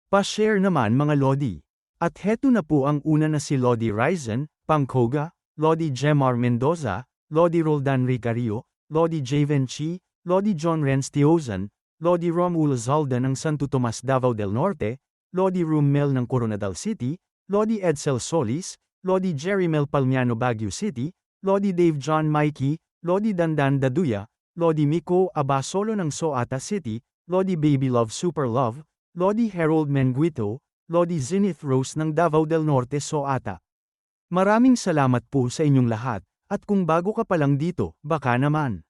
Pa-share naman mga Lodi. At heto na po ang una na si Lodi Ryzen, Pangkoga, Lodi Jemar Mendoza, Lodi Roldan Ricario, Lodi Javen Chi, Lodi John Renz Tiozan, Lodi Romulo Zaldan ng Santo Tomas Davao del Norte, Lodi Rummel ng Coronadal City, Lodi Edsel Solis, Lodi Jerry Mel Palmiano Baguio City, Lodi Dave John Mikey, Lodi Dandan Daduya, Lodi Miko Abasolo ng Soata City, Lodi Baby Love Super Love, Lodi Harold Menguito, Lodi Zenith Rose ng Davao del Norte Soata. Maraming salamat po sa inyong lahat, at kung bago ka pa lang dito, baka naman.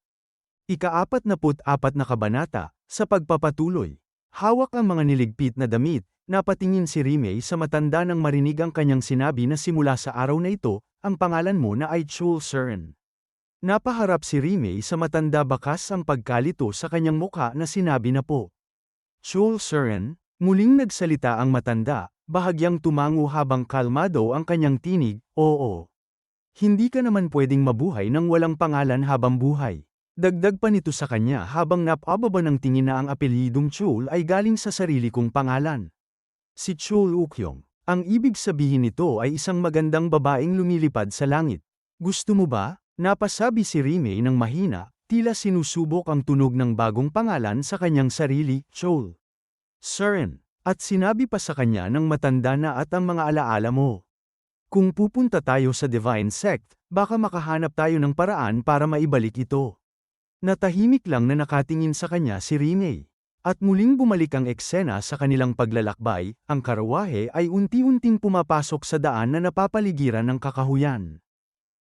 Ika-44 na kabanata, sa pagpapatuloy. Hawak ang mga niligpit na damit, napatingin si Rimei sa matanda nang marinig ang kanyang sinabi na simula sa araw na ito, ang pangalan mo na ay Chul Suren. Napaharap si Rimei sa matanda bakas ang pagkalito sa kanyang mukha na sinabi na po. Chul Suren, muling nagsalita ang matanda, bahagyang tumango habang kalmado ang kanyang tinig, oo. Hindi ka naman pwedeng mabuhay nang walang pangalan habang buhay. Dagdag pa nito sa kanya habang napababa ng tingin na ang apelyidong Chul ay galing sa sarili kong pangalan. Si Chul Ukyong. Ang ibig sabihin nito ay isang magandang babaeng lumilipad sa langit. Gusto mo ba? Napasabi si Rimei ng mahina, tila sinusubok ang tunog ng bagong pangalan sa kanyang sarili, Chul Suren. At sinabi pa sa kanya ng matanda na at ang mga alaala mo. Kung pupunta tayo sa Divine Sect, baka makahanap tayo ng paraan para maibalik ito. Natahimik lang na nakatingin sa kanya si Rimei. At muling bumalik ang eksena sa kanilang paglalakbay, ang karawahe ay unti-unting pumapasok sa daan na napapaligiran ng kakahuyan.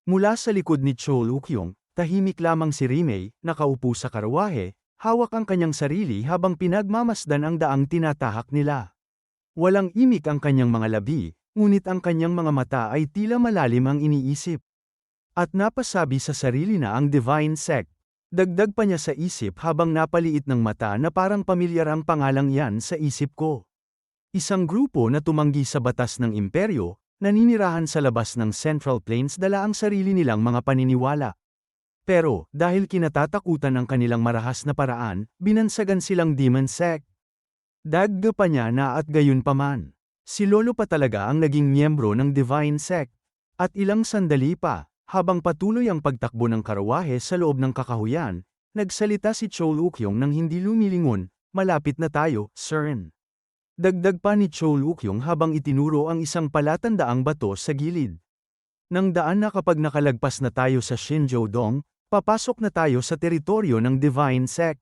Mula sa likod ni Chul Ukyong, tahimik lamang si Rimei, nakaupo sa karawahe, hawak ang kanyang sarili habang pinagmamasdan ang daang tinatahak nila. Walang imik ang kanyang mga labi, ngunit ang kanyang mga mata ay tila malalim ang iniisip. At napasabi sa sarili na ang Divine Sect. Dagdag pa niya sa isip habang napaliit ng mata na parang pamilyar ang pangalang yan sa isip ko. Isang grupo na tumanggi sa batas ng imperyo, naninirahan sa labas ng Central Plains dala ang sarili nilang mga paniniwala. Pero, dahil kinatatakutan ng kanilang marahas na paraan, binansagan silang Demon Sect. Dagdag pa niya na at gayon paman. Si Lolo pa talaga ang naging miyembro ng Divine Sect. At ilang sandali pa, habang patuloy ang pagtakbo ng karawahe sa loob ng kakahuyan, nagsalita si Chul Ukyong nang hindi lumilingon, malapit na tayo, Suren. Dagdag pa ni Chul Ukyong habang itinuro ang isang palatandaang bato sa gilid. Nang daan na kapag nakalagpas na tayo sa Shinjo-dong, papasok na tayo sa teritoryo ng Divine Sect.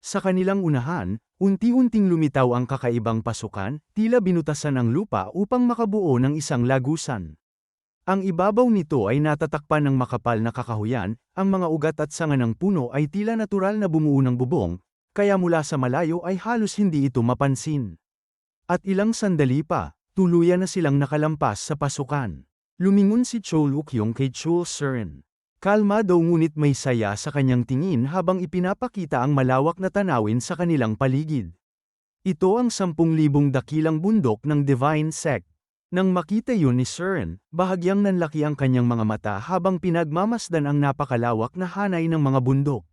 Sa kanilang unahan, unti-unting lumitaw ang kakaibang pasukan, tila binutasan ang lupa upang makabuo ng isang lagusan. Ang ibabaw nito ay natatakpan ng makapal na kakahuyan, ang mga ugat at sanga ng puno ay tila natural na bumuo ng bubong, kaya mula sa malayo ay halos hindi ito mapansin. At ilang sandali pa, tuluyan na silang nakalampas sa pasukan. Lumingon si Chul Ukyong kay Chul Suren. Kalmado ngunit may saya sa kanyang tingin habang ipinapakita ang malawak na tanawin sa kanilang paligid. Ito ang 10,000 dakilang bundok ng Divine Sect. Nang makita yun ni Suren, bahagyang nanlaki ang kanyang mga mata habang pinagmamasdan ang napakalawak na hanay ng mga bundok.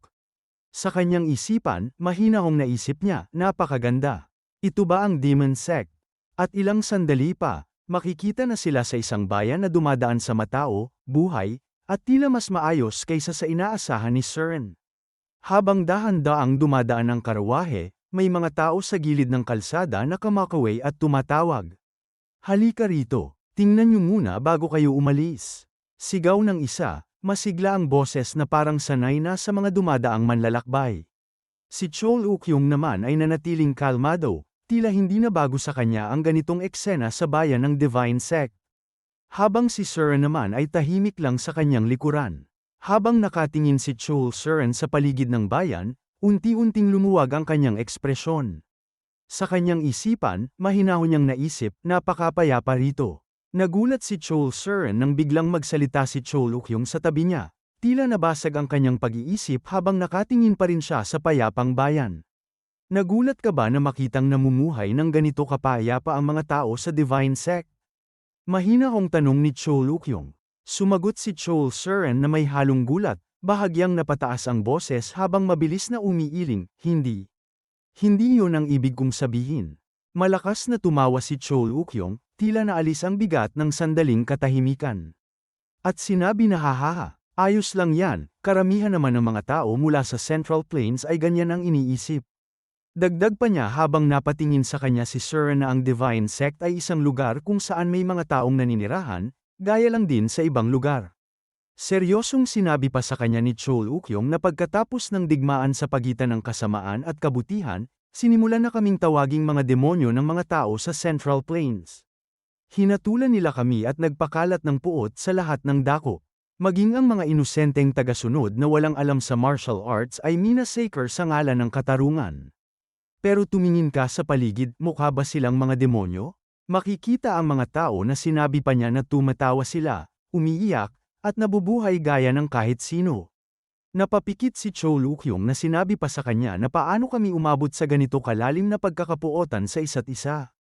Sa kanyang isipan, mahinahong naisip niya, napakaganda. Ito ba ang Demon Sect? At ilang sandali pa, makikita na sila sa isang bayan na dumadaan sa matao, buhay, at tila mas maayos kaysa sa inaasahan ni Suren. Habang dahan-daang dumadaan ang karawahe, may mga tao sa gilid ng kalsada na kumakaway at tumatawag. Halika rito, tingnan niyo muna bago kayo umalis. Sigaw ng isa, masigla ang boses na parang sanay na sa mga dumadaang manlalakbay. Si Chul Ukyong naman ay nanatiling kalmado, tila hindi na bago sa kanya ang ganitong eksena sa bayan ng Divine Sect. Habang si Suren naman ay tahimik lang sa kanyang likuran. Habang nakatingin si Chul Suren sa paligid ng bayan, unti-unting lumuwag ang kanyang ekspresyon. Sa kanyang isipan, mahinahon niyang naisip, napakapayapa rito. Nagulat si Chul Suren nang biglang magsalita si Chul Ukyong sa tabi niya. Tila nabasag ang kanyang pag-iisip habang nakatingin pa rin siya sa payapang bayan. Nagulat ka ba na makitang namumuhay ng ganito kapayapa ang mga tao sa Divine Sect? Mahinahong tanong ni Chul Ukyong. Sumagot si Chul Suren na may halong gulat, bahagyang napataas ang boses habang mabilis na umiiling, hindi. Hindi yun ang ibig kong sabihin. Malakas na tumawa si Chol Ukyong, tila naalis ang bigat ng sandaling katahimikan. At sinabi na hahaha, ayos lang yan, karamihan naman ng mga tao mula sa Central Plains ay ganyan ang iniisip. Dagdag pa niya habang napatingin sa kanya si Sir na ang Divine Sect ay isang lugar kung saan may mga taong naninirahan, gaya lang din sa ibang lugar. Seryosong sinabi pa sa kanya ni Chol Ukyong na pagkatapos ng digmaan sa pagitan ng kasamaan at kabutihan, sinimulan na kaming tawaging mga demonyo ng mga tao sa Central Plains. Hinatulan nila kami at nagpakalat ng puot sa lahat ng dako. Maging ang mga inosenteng tagasunod na walang alam sa martial arts ay minasacre sa ngalan ng katarungan. Pero tumingin ka sa paligid, mukha ba silang mga demonyo? Makikita ang mga tao na sinabi pa niya na tumatawa sila, umiiyak, at nabubuhay gaya ng kahit sino. Napapikit si Chol Ukyong na sinabi pa sa kanya na paano kami umabot sa ganito kalalim na pagkakapuotan sa isa't isa.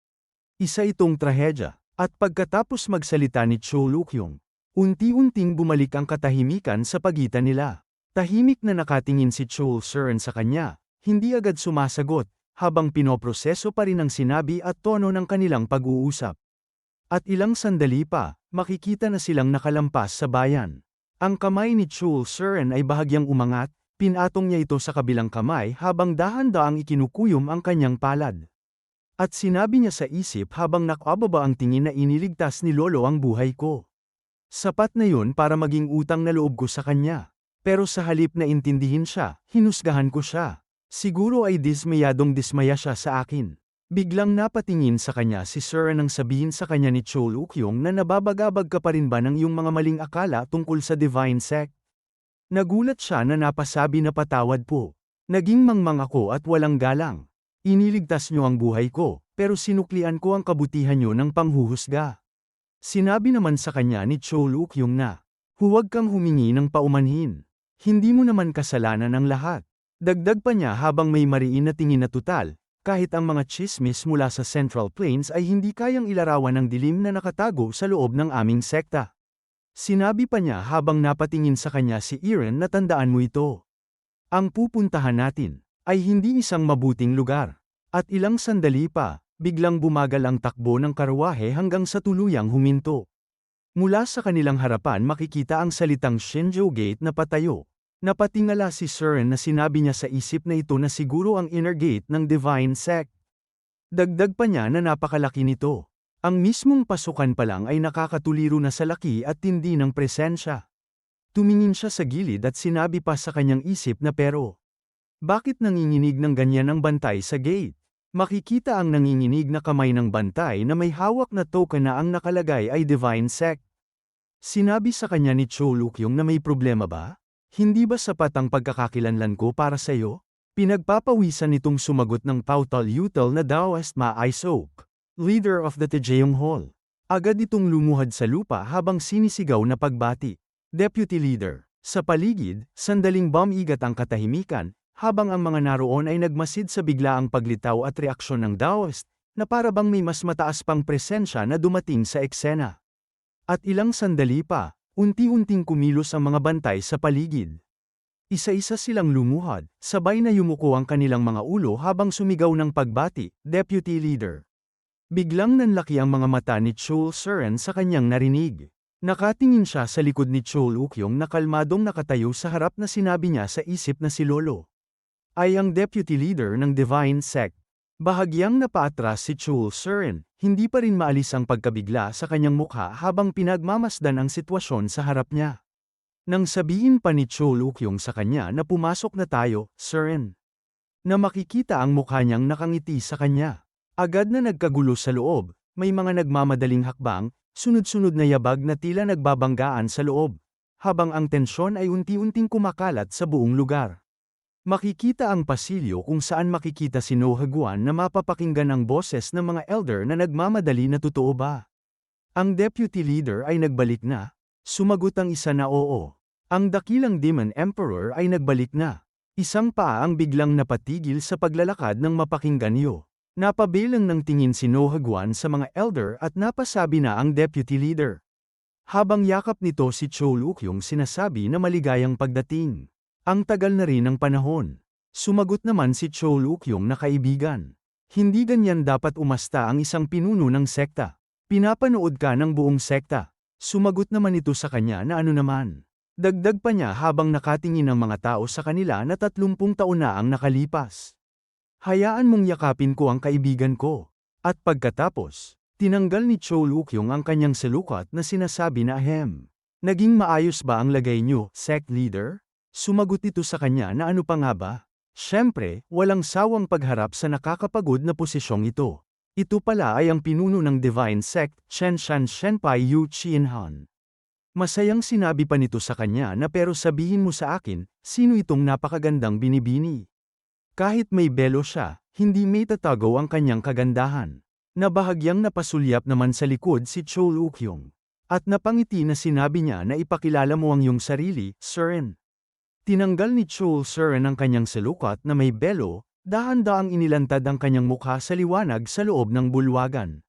Isa itong trahedya, at pagkatapos magsalita ni Chol Ukyong, unti-unting bumalik ang katahimikan sa pagitan nila. Tahimik na nakatingin si Chol Suren sa kanya, hindi agad sumasagot, habang pinoproseso pa rin ang sinabi at tono ng kanilang pag-uusap. At ilang sandali pa, makikita na silang nakalampas sa bayan. Ang kamay ni Chol Suren ay bahagyang umangat, pinatong niya ito sa kabilang kamay habang dahan-daang ikinukuyom ang kanyang palad. At sinabi niya sa isip habang nakababa ang tingin na iniligtas ni Lolo ang buhay ko. Sapat na yun para maging utang na loob ko sa kanya. Pero sa halip na intindihin siya, hinusgahan ko siya. Siguro ay dismaya siya sa akin. Biglang napatingin sa kanya si Sir nang sabihin sa kanya ni Chol Ukyong na nababagabag ka pa rin ba ng iyong mga maling akala tungkol sa Divine Sect? Nagulat siya na napasabi na patawad po. Naging mangmang ako at walang galang. Iniligtas niyo ang buhay ko, pero sinuklian ko ang kabutihan niyo ng panghuhusga. Sinabi naman sa kanya ni Chol Ukyong na, huwag kang humingi ng paumanhin. Hindi mo naman kasalanan ang lahat. Dagdag pa niya habang may mariin na tingin na tutal, kahit ang mga chismis mula sa Central Plains ay hindi kayang ilarawan ng dilim na nakatago sa loob ng aming sekta. Sinabi pa niya habang napatingin sa kanya si Eren na tandaan mo ito. Ang pupuntahan natin ay hindi isang mabuting lugar. At ilang sandali pa, biglang bumagal ang takbo ng karwahe hanggang sa tuluyang huminto. Mula sa kanilang harapan makikita ang salitang Shinjo Gate na patayo. Napatingala si Sir na sinabi niya sa isip na ito na siguro ang inner gate ng Divine Sect. Dagdag pa niya na napakalaki nito. Ang mismong pasukan pa lang ay nakakatuliro na sa laki at tindi ng presensya. Tumingin siya sa gilid at sinabi pa sa kanyang isip na pero, bakit nanginginig ng ganyan ang bantay sa gate? Makikita ang nanginginig na kamay ng bantay na may hawak na token na ang nakalagay ay Divine Sect. Sinabi sa kanya ni Chol Ukyong na may problema ba? Hindi ba sapat ang pagkakakilanlan ko para sa iyo? Pinagpapawisan nitong sumagot ng pautal-utal na Daoist Ma Isok, leader of the Taejong Hall. Agad itong lumuhad sa lupa habang sinisigaw na pagbati. Deputy Leader. Sa paligid, sandaling bumigat ang katahimikan, habang ang mga naroon ay nagmasid sa biglaang paglitaw at reaksyon ng Daoist, na para bang may mas mataas pang presensya na dumating sa eksena. At ilang sandali pa, unti-unting kumilos ang mga bantay sa paligid. Isa-isa silang lumuhad, sabay na yumuko ang kanilang mga ulo habang sumigaw ng pagbati, Deputy Leader. Biglang nanlaki ang mga mata ni Chol Suren sa kanyang narinig. Nakatingin siya sa likod ni Chol Ukyong na kalmadong nakatayo sa harap na sinabi niya sa isip na si Lolo ay ang Deputy Leader ng Divine Sect. Bahagyang napaatras si Chol Suren, hindi pa rin maalis ang pagkabigla sa kanyang mukha habang pinagmamasdan ang sitwasyon sa harap niya. Nang sabihin pa ni Chol Ukyong sa kanya na pumasok na tayo, Suren, na makikita ang mukha niyang nakangiti sa kanya. Agad na nagkagulo sa loob, may mga nagmamadaling hakbang, sunod-sunod na yabag na tila nagbabanggaan sa loob, habang ang tensyon ay unti-unting kumakalat sa buong lugar. Makikita ang pasilyo kung saan makikita si No Hagwan na mapapakinggan ang boses ng mga elder na nagmamadali na totoo ba. Ang Deputy Leader ay nagbalik na. Sumagot ang isa na oo. Ang dakilang Demon Emperor ay nagbalik na. Isang paa ang biglang napatigil sa paglalakad ng mapakinggan niyo. Napabilang ng tingin si No Hagwan sa mga elder at napasabi na ang Deputy Leader. Habang yakap nito si Chol Ukyong sinasabi na maligayang pagdating. Ang tagal na rin ng panahon. Sumagot naman si Chol Ukyong na kaibigan. Hindi ganyan dapat umasta ang isang pinuno ng sekta. Pinapanood ka ng buong sekta. Sumagot naman ito sa kanya na ano naman. Dagdag pa niya habang nakatingin ang mga tao sa kanila na 30 taon na ang nakalipas. Hayaan mong yakapin ko ang kaibigan ko. At pagkatapos, tinanggal ni Cho Lukyong ang kanyang salukat na sinasabi na ahem. Naging maayos ba ang lagay niyo, sect leader? Sumagot ito sa kanya na ano pa nga ba? Siyempre, walang sawang pagharap sa nakakapagod na posisyong ito. Ito pala ay ang pinuno ng Divine Sect, Chen Shan Shenpai Yu Qianhan. Masayang sinabi pa nito sa kanya na pero sabihin mo sa akin, sino itong napakagandang binibini? Kahit may belo siya, hindi may tatago ang kanyang kagandahan. Nabahagyang napasulyap naman sa likod si Cho Lukyong. At napangiti na sinabi niya na ipakilala mo ang iyong sarili, Surin. Tinanggal ni Cho Surin ang kanyang salukat na may belo, dahan-daang inilantad ang kanyang mukha sa liwanag sa loob ng bulwagan.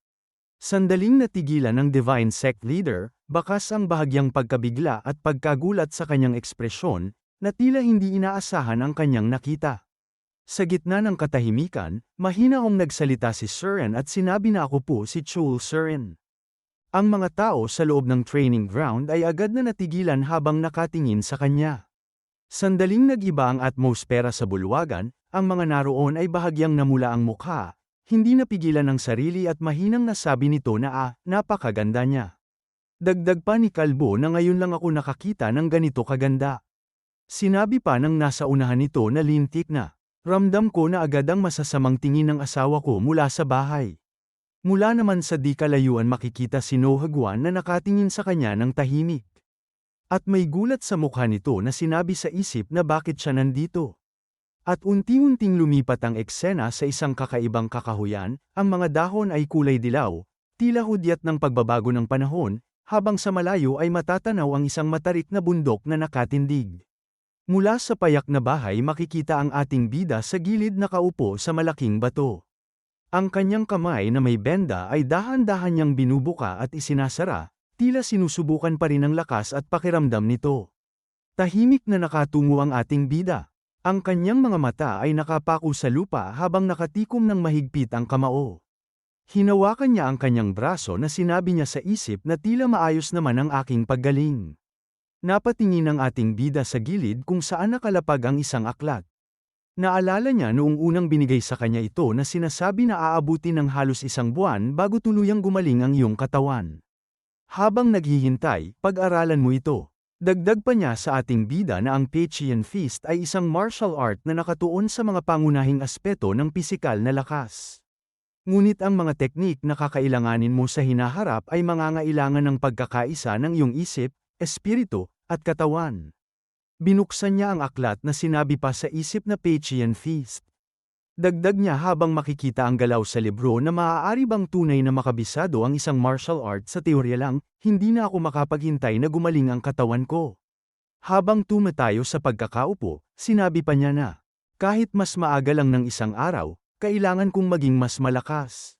Sandaling natigilan ng Divine Sect Leader, bakas ang bahagyang pagkabigla at pagkagulat sa kanyang ekspresyon, na tila hindi inaasahan ang kanyang nakita. Sa gitna ng katahimikan, mahina akong nagsalita si Surin at sinabi na ako po si Cho Surin. Ang mga tao sa loob ng training ground ay agad na natigilan habang nakatingin sa kanya. Sandaling nag-iba ang atmosfera sa bulwagan, ang mga naroon ay bahagyang namula ang mukha, hindi napigilan ang sarili at mahinang nasabi nito na napakaganda niya. Dagdag pa ni Kalbo na ngayon lang ako nakakita ng ganito kaganda. Sinabi pa ng nasa unahan nito na lintik na, ramdam ko na agad ang masasamang tingin ng asawa ko mula sa bahay. Mula naman sa di kalayuan makikita si No Hagwan na nakatingin sa kanya ng tahimik. At may gulat sa mukha nito na sinabi sa isip na bakit siya nandito. At unti-unting lumipat ang eksena sa isang kakaibang kakahuyan, ang mga dahon ay kulay dilaw, tila hudyat ng pagbabago ng panahon, habang sa malayo ay matatanaw ang isang matarik na bundok na nakatindig. Mula sa payak na bahay makikita ang ating bida sa gilid nakaupo sa malaking bato. Ang kanyang kamay na may benda ay dahan-dahan niyang binubuka at isinasara, tila sinusubukan pa rin ang lakas at pakiramdam nito. Tahimik na nakatungo ang ating bida. Ang kanyang mga mata ay nakapako sa lupa habang nakatikom ng mahigpit ang kamao. Hinawakan niya ang kanyang braso na sinabi niya sa isip na tila maayos naman ang aking paggaling. Napatingin ang ating bida sa gilid kung saan nakalapag ang isang aklat. Naalala niya noong unang binigay sa kanya ito na sinasabi na aabuti ng halos 1 buwan bago tuluyang gumaling ang iyong katawan. Habang naghihintay, pag-aralan mo ito. Dagdag pa niya sa ating bida na ang Peiqian Fist ay isang martial art na nakatuon sa mga pangunahing aspeto ng pisikal na lakas. Ngunit ang mga teknik na kakailanganin mo sa hinaharap ay mangangailangan ng pagkakaisa ng iyong isip, espiritu, at katawan. Binuksan niya ang aklat na sinabi pa sa isip na Peiqian Fist. Dagdag niya habang makikita ang galaw sa libro na maaari bang tunay na makabisado ang isang martial art sa teorya lang, hindi na ako makapaghintay na gumaling ang katawan ko. Habang tumatayo sa pagkakaupo, sinabi pa niya na, kahit mas maaga lang ng 1 araw, kailangan kong maging mas malakas.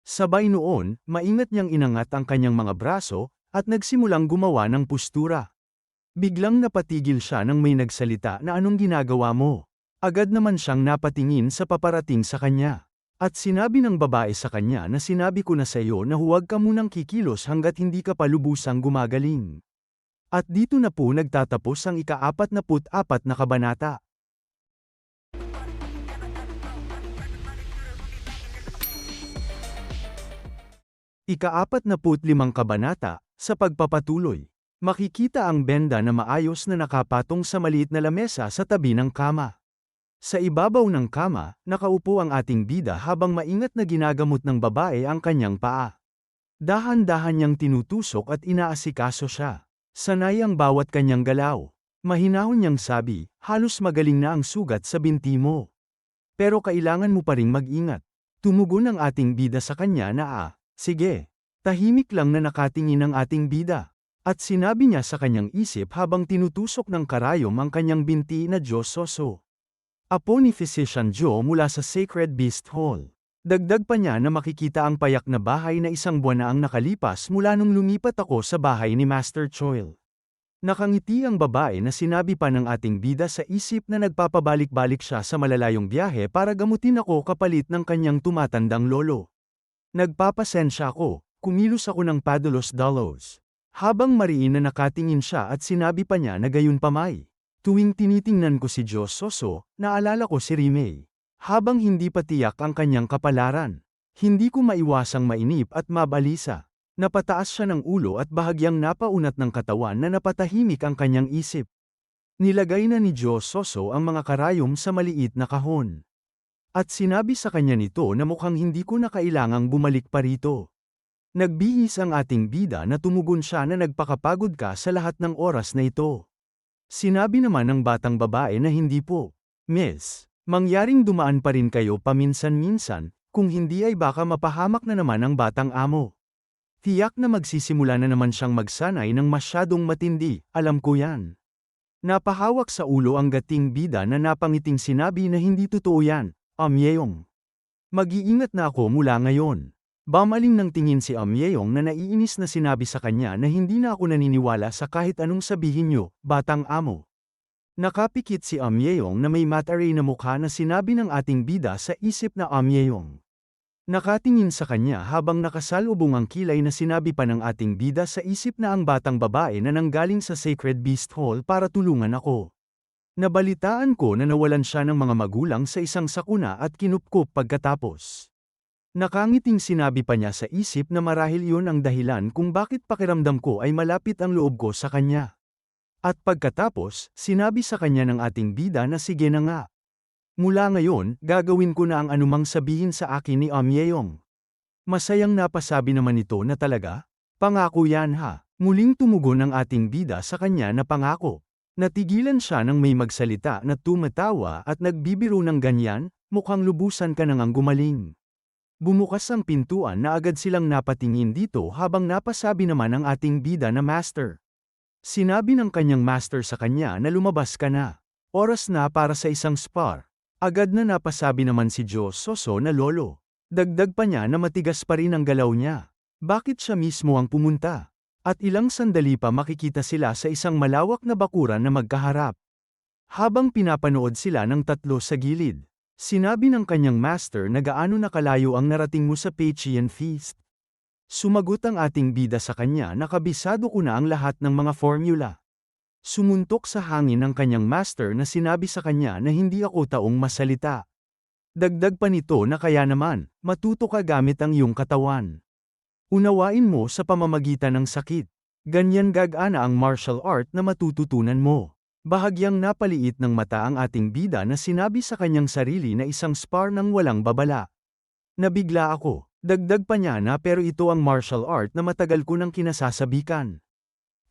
Sabay noon, maingat niyang inangat ang kanyang mga braso, at nagsimulang gumawa ng postura. Biglang napatigil siya nang may nagsalita na anong ginagawa mo. Agad naman siyang napatingin sa paparating sa kanya. At sinabi ng babae sa kanya na sinabi ko na sa iyo na huwag ka munang kikilos hanggat hindi ka pa lubusang gumagaling. At dito na po nagtatapos ang ika-44 na kabanata. Ika-45 kabanata, sa pagpapatuloy. Makikita ang benda na maayos na nakapatong sa maliit na lamesa sa tabi ng kama. Sa ibabaw ng kama, nakaupo ang ating bida habang maingat na ginagamot ng babae ang kanyang paa. Dahan-dahan niyang tinutusok at inaasikaso siya. Sanay ang bawat kanyang galaw. Mahinahon niyang sabi, halos magaling na ang sugat sa binti mo. Pero kailangan mo pa ring mag-ingat. Tumugon ang ating bida sa kanya na sige. Tahimik lang na nakatingin ang ating bida. At sinabi niya sa kanyang isip habang tinutusok ng karayom ang kanyang binti na Diyos Soso. Apo ni Physician Joe mula sa Sacred Beast Hall. Dagdag pa niya na makikita ang payak na bahay na 1 buwan na ang nakalipas mula nung lumipat ako sa bahay ni Master Choil. Nakangiti ang babae na sinabi pa ng ating bida sa isip na nagpapabalik-balik siya sa malalayong biyahe para gamutin ako kapalit ng kanyang tumatandang lolo. Nagpapasensya ako, kumilos ako ng padalos-dalos. Habang mariin na nakatingin siya at sinabi pa niya na gayon pamay. Tuwing tinitingnan ko si Diyos Soso, naalala ko si Rimei. Habang hindi pa tiyak ang kanyang kapalaran, hindi ko maiwasang mainip at mabalisa. Napataas siya ng ulo at bahagyang napaunat ng katawan na napatahimik ang kanyang isip. Nilagay na ni Diyos Soso ang mga karayom sa maliit na kahon. At sinabi sa kanya nito na mukhang hindi ko na kailangang bumalik pa rito. Nagbihis ang ating bida na tumugon siya na nagpakapagod ka sa lahat ng oras na ito. Sinabi naman ng batang babae na hindi po. Miss, mangyaring dumaan pa rin kayo paminsan-minsan, kung hindi ay baka mapahamak na naman ang batang amo. Tiyak na magsisimula na naman siyang magsanay ng masyadong matindi, alam ko yan. Napahawak sa ulo ang gating bida na napangiting sinabi na hindi totoo yan, Amyeyong. Mag-iingat na ako mula ngayon. Bamaling ng tingin si Amyeyong na naiinis na sinabi sa kanya na hindi na ako naniniwala sa kahit anong sabihin niyo, batang amo. Nakapikit si Amyeyong na may mataray na mukha na sinabi ng ating bida sa isip na Amyeyong. Nakatingin sa kanya habang nakasalubong ang kilay na sinabi pa ng ating bida sa isip na ang batang babae na nanggaling sa Sacred Beast Hall para tulungan ako. Nabalitaan ko na nawalan siya ng mga magulang sa isang sakuna at kinupkup pagkatapos. Nakangiting sinabi pa niya sa isip na marahil yun ang dahilan kung bakit pakiramdam ko ay malapit ang loob ko sa kanya. At pagkatapos, sinabi sa kanya ng ating bida na sige na nga. Mula ngayon, gagawin ko na ang anumang sabihin sa akin ni Amyeyong. Masayang napasabi naman ito na talaga? Pangako yan ha. Muling tumugon ang ating bida sa kanya na pangako. Natigilan siya nang may magsalita na tumatawa at nagbibiro ng ganyan, mukhang lubusan ka nang gumaling. Bumukas ang pintuan na agad silang napatingin dito habang napasabi naman ang ating bida na master. Sinabi ng kanyang master sa kanya na lumabas ka na. Oras na para sa isang spar. Agad na napasabi naman si Diyos Soso na lolo. Dagdag pa niya na matigas pa rin ang galaw niya. Bakit siya mismo ang pumunta? At ilang sandali pa makikita sila sa isang malawak na bakuran na magkaharap. Habang pinapanood sila ng tatlo sa gilid, sinabi ng kanyang master na gaano na kalayo ang narating mo sa Pechian Feast. Sumagot ang ating bida sa kanya na kabisado ko na ang lahat ng mga formula. Sumuntok sa hangin ng kanyang master na sinabi sa kanya na hindi ako taong masalita. Dagdag pa nito na kaya naman, matuto ka gamit ang iyong katawan. Unawain mo sa pamamagitan ng sakit. Ganyan gagana ang martial art na matututunan mo. Bahagyang napaliit ng mata ang ating bida na sinabi sa kanyang sarili na isang spar ng walang babala. Nabigla ako. Dagdag pa niya na pero ito ang martial art na matagal ko nang kinasasabikan.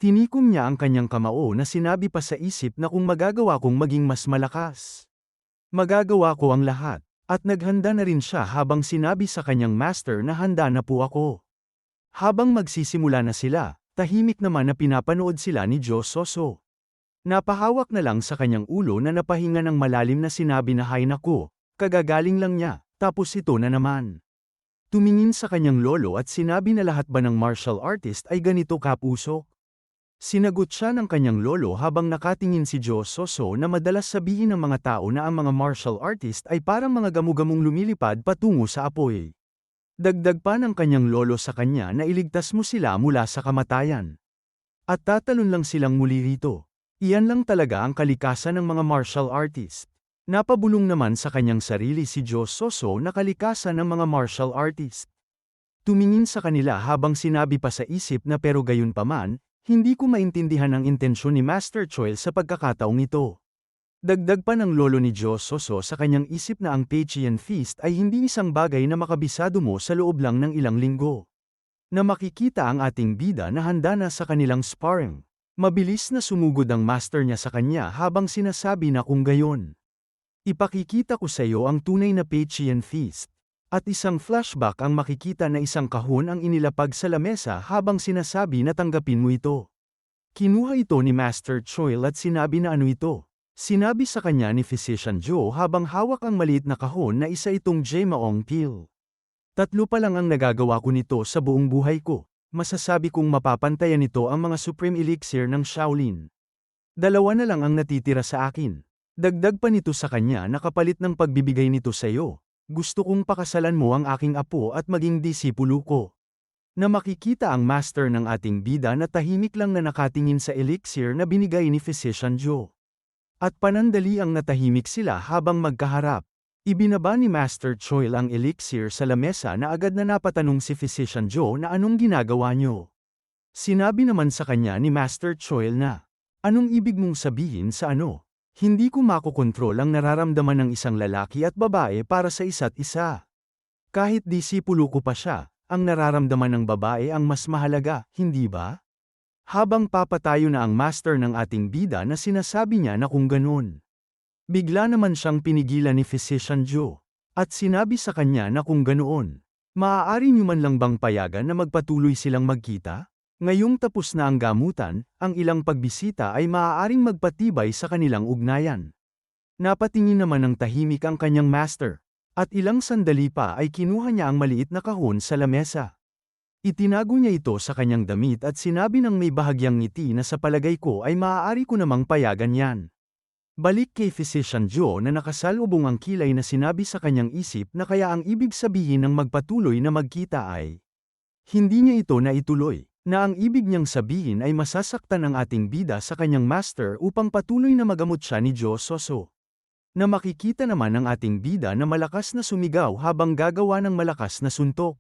Tinikom niya ang kanyang kamao na sinabi pa sa isip na kung magagawa kong maging mas malakas. Magagawa ko ang lahat. At naghanda na rin siya habang sinabi sa kanyang master na handa na po ako. Habang magsisimula na sila, tahimik naman na pinapanood sila ni Diyos Soso. Napahawak na lang sa kanyang ulo na napahinga ng malalim na sinabi na hay naku, kagagaling lang niya, tapos ito na naman. Tumingin sa kanyang lolo at sinabi na lahat ba ng martial artist ay ganito kapusok? Sinagot siya ng kanyang lolo habang nakatingin si Diyos Soso na madalas sabihin ng mga tao na ang mga martial artist ay parang mga gamugamong lumilipad patungo sa apoy. Dagdag pa ng kanyang lolo sa kanya na iligtas mo sila mula sa kamatayan. At tatalon lang silang muli rito. Iyan lang talaga ang kalikasan ng mga martial artist. Napabulong naman sa kanyang sarili si Diyos Soso na kalikasan ng mga martial artist. Tumingin sa kanila habang sinabi pa sa isip na pero gayon paman, hindi ko maintindihan ang intensyon ni Master Choi sa pagkakataong ito. Dagdag pa ng lolo ni Diyos Soso sa kanyang isip na ang Pechian Feast ay hindi isang bagay na makabisado mo sa loob lang ng ilang linggo. Na makikita ang ating bida na handa na sa kanilang sparring. Mabilis na sumugod ang master niya sa kanya habang sinasabi na kung gayon. Ipakikita ko sa iyo ang tunay na Pechian Feast. At isang flashback ang makikita na isang kahon ang inilapag sa lamesa habang sinasabi na tanggapin mo ito. Kinuha ito ni Master Choi at sinabi na ano ito. Sinabi sa kanya ni Physician Joe habang hawak ang maliit na kahon na isa itong Jaemaong pill. 3 pa lang ang nagagawa ko nito sa buong buhay ko. masasabi kong mapapantayan nito ang mga Supreme Elixir ng Shaolin. Dalawa na lang ang natitira sa akin. Dagdag pa nito sa kanya na kapalit ng pagbibigay nito sa iyo. Gusto kong pakasalan mo ang aking apo at maging disipulo ko. Na makikita ang master ng ating bida na tahimik lang na nakatingin sa elixir na binigay ni Physician Joe. At panandali ang natahimik sila habang magkaharap. Ibinaba ni Master Choi ang elixir sa lamesa na agad na napatanong si Physician Joe na anong ginagawa niyo. Sinabi naman sa kanya ni Master Choi na, anong ibig mong sabihin sa ano? Hindi ko makokontrol ang nararamdaman ng isang lalaki at babae para sa isa't isa. Kahit disipulo ko pa siya, ang nararamdaman ng babae ang mas mahalaga, hindi ba? Habang papatayo na ang master ng ating bida na sinasabi niya na kung ganun. Bigla naman siyang pinigilan ni Physician Joe. At sinabi sa kanya na kung ganoon. Maaari niyo man lang bang payagan na magpatuloy silang magkita? Ngayong tapos na ang gamutan, ang ilang pagbisita ay maaaring magpatibay sa kanilang ugnayan. Napatingin naman ng tahimik ang kanyang master. At ilang sandali pa ay kinuha niya ang maliit na kahon sa lamesa. Itinago niya ito sa kanyang damit at sinabi ng may bahagyang ngiti na sa palagay ko ay maaari ko namang payagan yan. Balik kay Physician Joe na nakasalubong ang kilay na sinabi sa kanyang isip na kaya ang ibig sabihin ng magpatuloy na magkita ay hindi niya ito naituloy, na ang ibig niyang sabihin ay masasaktan ang ating bida sa kanyang master upang patuloy na magamot siya ni Joe Soso. Na makikita naman ang ating bida na malakas na sumigaw habang gagawa ng malakas na suntok.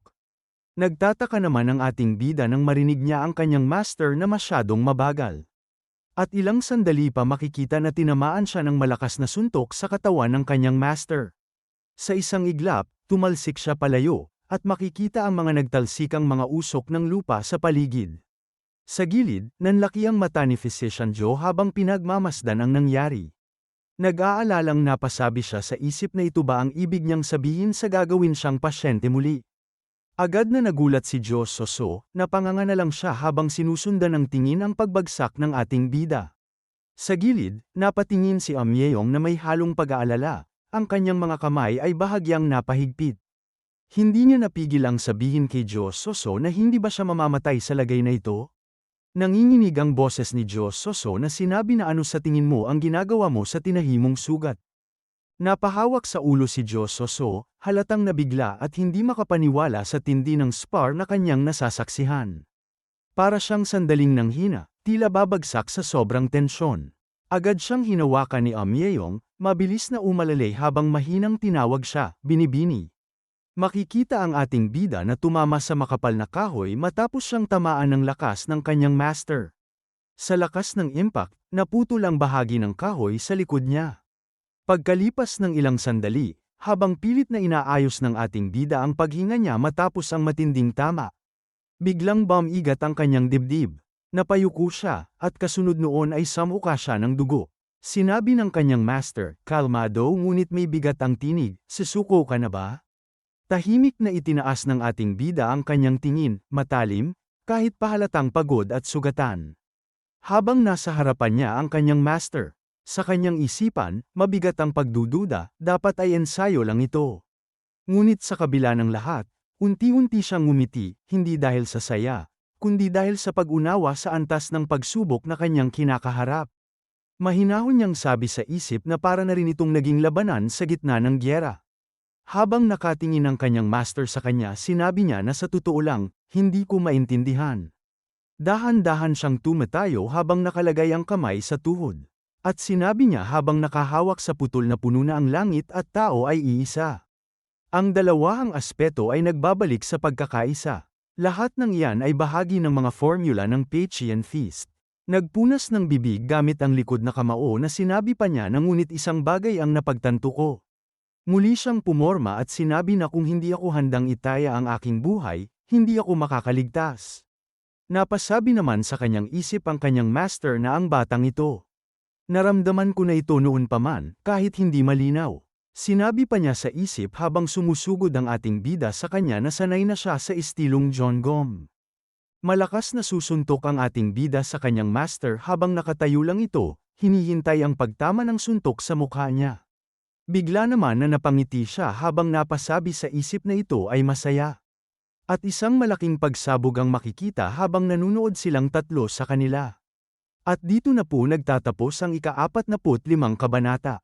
Nagtataka naman ang ating bida nang marinig niya ang kanyang master na masyadong mabagal. At ilang sandali pa makikita na tinamaan siya ng malakas na suntok sa katawan ng kanyang master. Sa isang iglap, tumalsik siya palayo, at makikita ang mga nagtalsikang mga usok ng lupa sa paligid. Sa gilid, nanlaki ang mata ni Physician Joe habang pinagmamasdan ang nangyari. Nag-aalalang napasabi siya sa isip na ito ba ang ibig niyang sabihin sa gagawin siyang pasyente muli. Agad na nagulat si Joe Soso, napanganga na lang siya habang sinusundan ng tingin ang pagbagsak ng ating bida. Sa gilid, napatingin si Amyeong na may halong pag-aalala, ang kanyang mga kamay ay bahagyang napahigpit. Hindi niya napigil ang sabihin kay Joe Soso na hindi ba siya mamamatay sa lagay na ito? Nanginginig ang boses ni Joe Soso na sinabi na ano sa tingin mo ang ginagawa mo sa tinahimong sugat. Napahawak sa ulo si Joe Soso, halatang nabigla at hindi makapaniwala sa tindi ng spar na kanyang nasasaksihan. Para siyang sandaling nanghina, tila babagsak sa sobrang tensyon. Agad siyang hinawakan ni Amyeong, mabilis na umalalay habang mahinang tinawag siya, binibini. Makikita ang ating bida na tumama sa makapal na kahoy matapos siyang tamaan ng lakas ng kanyang master. Sa lakas ng impact, naputol ang bahagi ng kahoy sa likod niya. Pagkalipas ng ilang sandali, habang pilit na inaayos ng ating bida ang paghinga niya matapos ang matinding tama, biglang bumigat ang kanyang dibdib. Napayuko siya, at kasunod noon ay samuka siya ng dugo. Sinabi ng kanyang master, kalmado ngunit may bigat ang tinig, susuko ka na ba? Tahimik na itinaas ng ating bida ang kanyang tingin, matalim, kahit pahalatang pagod at sugatan. Habang nasa harapan niya ang kanyang master, sa kanyang isipan, mabigat ang pagdududa, dapat ay ensayo lang ito. Ngunit sa kabila ng lahat, unti-unti siyang ngumiti, hindi dahil sa saya, kundi dahil sa pag-unawa sa antas ng pagsubok na kanyang kinakaharap. Mahinahon niyang sabi sa isip na para na rin itong naging labanan sa gitna ng gyera. Habang nakatingin ang kanyang master sa kanya, sinabi niya na sa totoo lang, hindi ko maintindihan. Dahan-dahan siyang tumatayo habang nakalagay ang kamay sa tuhod. At sinabi niya habang nakahawak sa putol na puno na ang langit at tao ay iisa. Ang dalawang aspeto ay nagbabalik sa pagkakaisa. Lahat ng iyan ay bahagi ng mga formula ng Peiqian Feast. Nagpunas ng bibig gamit ang likod na kamao na sinabi pa niya na ngunit isang bagay ang napagtanto ko. Muli siyang pumorma at sinabi na kung hindi ako handang itaya ang aking buhay, hindi ako makakaligtas. Napasabi naman sa kanyang isip ang kanyang master na ang batang ito. Naramdaman ko na ito noon pa man, kahit hindi malinaw. Sinabi pa niya sa isip habang sumusugod ang ating bida sa kanya na sanay na siya sa estilong John Gom. Malakas na susuntok ang ating bida sa kanyang master habang nakatayo lang ito, hinihintay ang pagtama ng suntok sa mukha niya. Bigla naman na napangiti siya habang napasabi sa isip na ito ay masaya. At isang malaking pagsabog ang makikita habang nanunood silang tatlo sa kanila. At dito na po nagtatapos ang ika-45 kabanata.